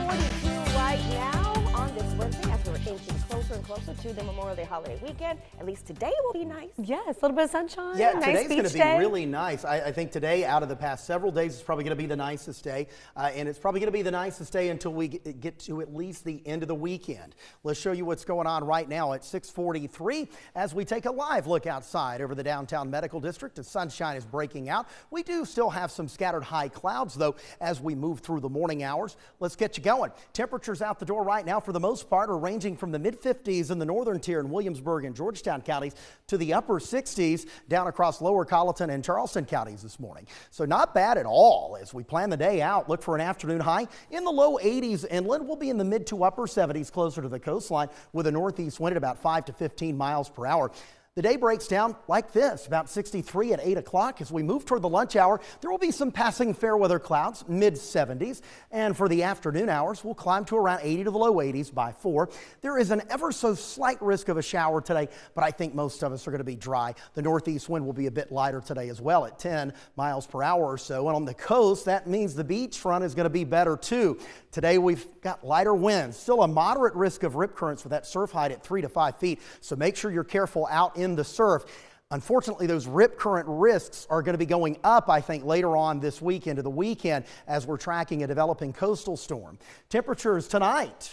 6:42 right now on this Wednesday as we're inching closer and closer to the Memorial Day holiday weekend. At least today will be nice. Yes, a little bit of sunshine. Yeah, nice today's going to be day. really nice. I think today, out of the past several days, is probably going to be the nicest day. And it's probably going to be the nicest day until we get to at least the end of the weekend. Let's show you what's going on right now at 6:43 as we take a live look outside over the downtown medical district. The sunshine is breaking out. We do still have some scattered high clouds, though, as we move through the morning hours. Let's get you going. Temperatures out the door right now, for the most part, are ranging from the mid-50s in the northern tier in Williamsburg and Georgetown counties to the upper 60s down across lower Colleton and Charleston counties this morning. So not bad at all. As we plan the day out, look for an afternoon high in the low 80s inland. We'll be in the mid to upper 70s closer to the coastline with a northeast wind at about 5 to 15 miles per hour. The day breaks down like this, about 63 at 8 o'clock. As we move toward the lunch hour, there will be some passing fair weather clouds, mid-70s. And for the afternoon hours, we'll climb to around 80 to the low 80s by 4. There is an ever so slight risk of a shower today, but I think most of us are going to be dry. The northeast wind will be a bit lighter today as well at 10 miles per hour or so. And on the coast, that means the beach front is going to be better too. Today, we've got lighter winds, still a moderate risk of rip currents with that surf height at 3 to 5 feet. So make sure you're careful out in the surf. Unfortunately, those rip current risks are going to be going up, I think, later on this week into the weekend as we're tracking a developing coastal storm. Temperatures tonight,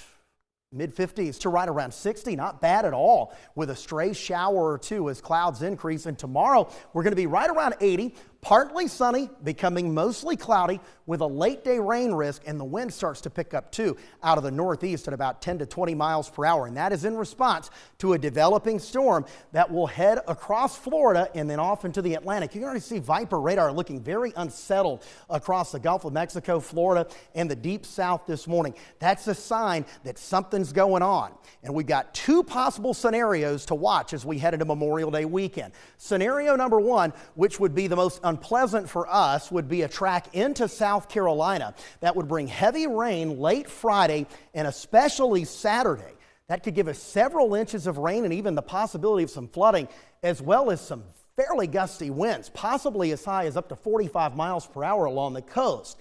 mid-50s to right around 60, not bad at all, with a stray shower or two as clouds increase. And tomorrow, we're going to be right around 80. Partly sunny, becoming mostly cloudy with a late day rain risk, and the wind starts to pick up too out of the northeast at about 10 to 20 miles per hour. And that is in response to a developing storm that will head across Florida and then off into the Atlantic. You can already see Viper radar looking very unsettled across the Gulf of Mexico, Florida, and the deep south this morning. That's a sign that something's going on. And we've got two possible scenarios to watch as we head into Memorial Day weekend. Scenario number one, which would be the most unpleasant for us, would be a track into South Carolina that would bring heavy rain late Friday and especially Saturday. That could give us several inches of rain and even the possibility of some flooding, as well as some fairly gusty winds, possibly as high as up to 45 miles per hour along the coast.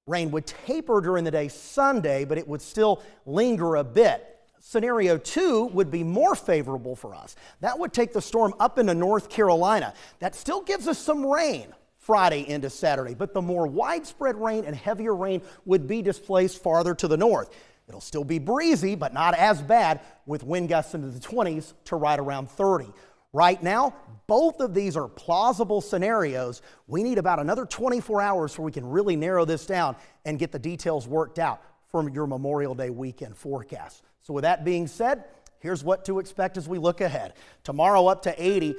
Rain would taper during the day Sunday, but it would still linger a bit. Scenario two would be more favorable for us. That would take the storm up into North Carolina. That still gives us some rain Friday into Saturday, but the more widespread rain and heavier rain would be displaced farther to the north. It'll still be breezy, but not as bad, with wind gusts into the 20s to right around 30. Right now, both of these are plausible scenarios. We need about another 24 hours so we can really narrow this down and get the details worked out from your Memorial Day weekend forecast. So with that being said, here's what to expect as we look ahead. Tomorrow up to 80,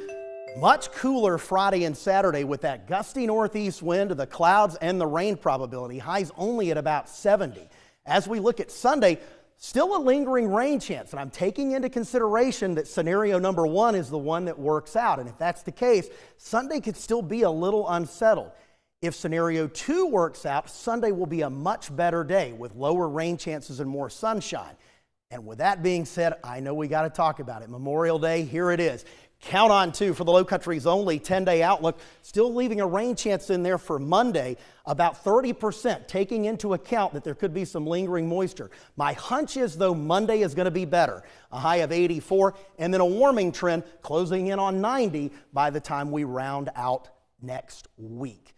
much cooler Friday and Saturday with that gusty northeast wind, the clouds, and the rain probability. Highs only at about 70. As we look at Sunday, still a lingering rain chance, and I'm taking into consideration that scenario number one is the one that works out. And if that's the case, Sunday could still be a little unsettled. If scenario two works out, Sunday will be a much better day with lower rain chances and more sunshine. And with that being said, I know we got to talk about it. Memorial Day, here it is. Count on two for the Low Country's only 10-day outlook, still leaving a rain chance in there for Monday, about 30%, taking into account that there could be some lingering moisture. My hunch is, though, Monday is going to be better, a high of 84, and then a warming trend closing in on 90 by the time we round out next week.